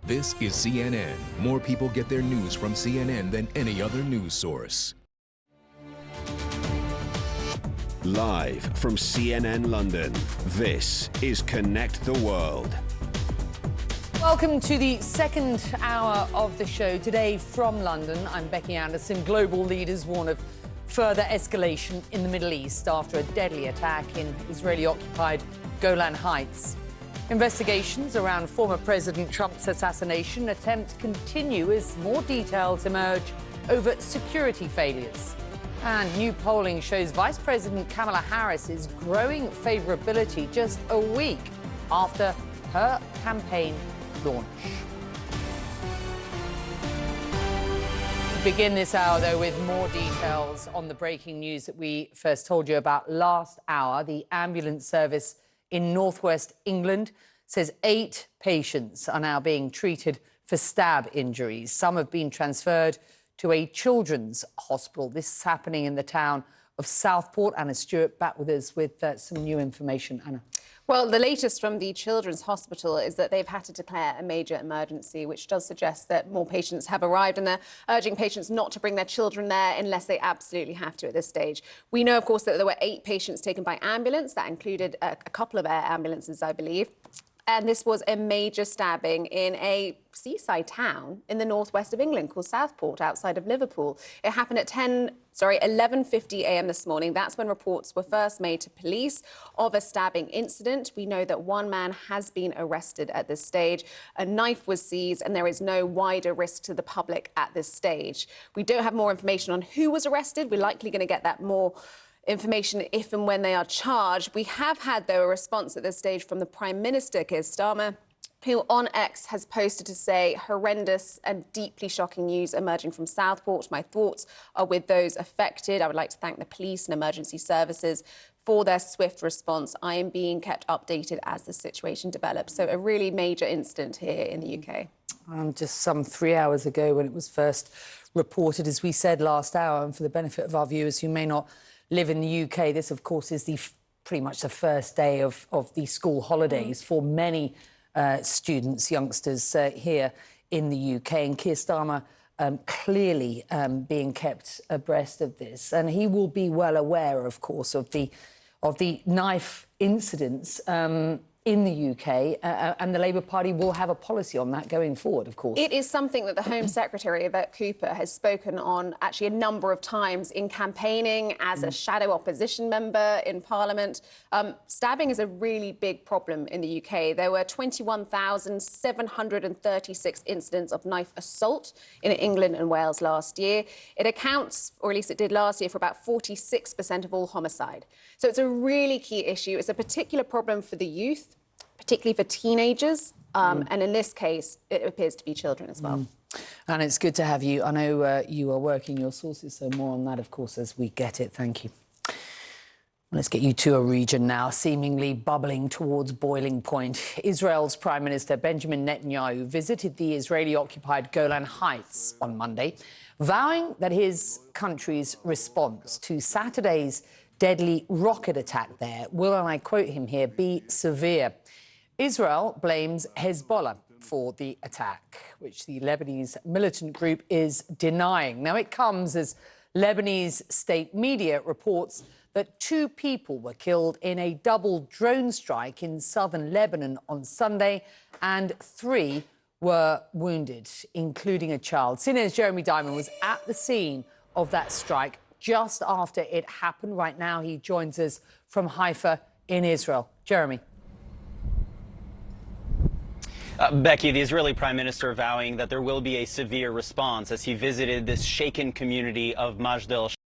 This is CNN. More people get their news from CNN than any other news source. Live from CNN London, this is Connect the World. Welcome to the second hour of the show. Today from London, I'm Becky Anderson. Global leaders warn of further escalation in the Middle East after a deadly attack in Israeli-occupied Golan Heights. Investigations around former President Trump's assassination attempt continue as more details emerge over security failures. And new polling shows Vice President Kamala Harris's growing favorability just a week after her campaign launch. We begin this hour, though, with more details on the breaking news that we first told you about last hour. The ambulance service in northwest England says 8 patients are now being treated for stab injuries. Some have been transferred to a children's hospital. This is happening in the town of Southport. Anna Stewart back with us with some new information. Anna. Well, the latest from the Children's Hospital is that they've had to declare a major emergency, which does suggest that more patients have arrived, and they're urging patients not to bring their children there unless they absolutely have to at this stage. We know, of course, that there were 8 patients taken by ambulance. That included a couple of air ambulances, I believe. And this was a major stabbing in a seaside town in the northwest of England called Southport, outside of Liverpool. It happened at 11:50 a.m. this morning. That's when reports were first made to police of a stabbing incident. We know that one man has been arrested at this stage. A knife was seized, and there is no wider risk to the public at this stage. We don't have more information on who was arrested. We're likely going to get that more information if and when they are charged. We have had, though, a response at this stage from the Prime Minister, Keir Starmer, who on X has posted to say, horrendous and deeply shocking news emerging from Southport. My thoughts are with those affected. I would like to thank the police and emergency services for their swift response. I am being kept updated as the situation develops. So a really major incident here in the UK. Just some 3 hours ago when it was first reported, as we said last hour, and for the benefit of our viewers who may not live in the UK, this, of course, is pretty much the first day of the school holidays for many students, youngsters here in the UK. And Keir Starmer clearly being kept abreast of this. And he will be well aware, of course, of the knife incidents in the UK, and the Labour Party will have a policy on that going forward, of course. It is something that the Home Secretary, Yvette Cooper, has spoken on actually a number of times in campaigning as a shadow opposition member in Parliament. Stabbing is a really big problem in the UK. There were 21,736 incidents of knife assault in England and Wales last year. It accounts, or at least it did last year, for about 46% of all homicide. So it's a really key issue. It's a particular problem for the youth, particularly for teenagers, and in this case, it appears to be children as well. And it's good to have you. I know you are working your sources, so more on that, of course, as we get it. Thank you. Let's get you to a region now seemingly bubbling towards boiling point. Israel's Prime Minister Benjamin Netanyahu visited the Israeli-occupied Golan Heights on Monday, vowing that his country's response to Saturday's deadly rocket attack there will, and I quote him here, be severe. Israel blames Hezbollah for the attack, which the Lebanese militant group is denying. Now, it comes as Lebanese state media reports that 2 people were killed in a double drone strike in southern Lebanon on Sunday, and 3 were wounded, including a child. CNN's Jeremy Diamond was at the scene of that strike just after it happened. Right now, he joins us from Haifa in Israel. Jeremy. Becky, the Israeli Prime Minister vowing that there will be a severe response as he visited this shaken community of Majdal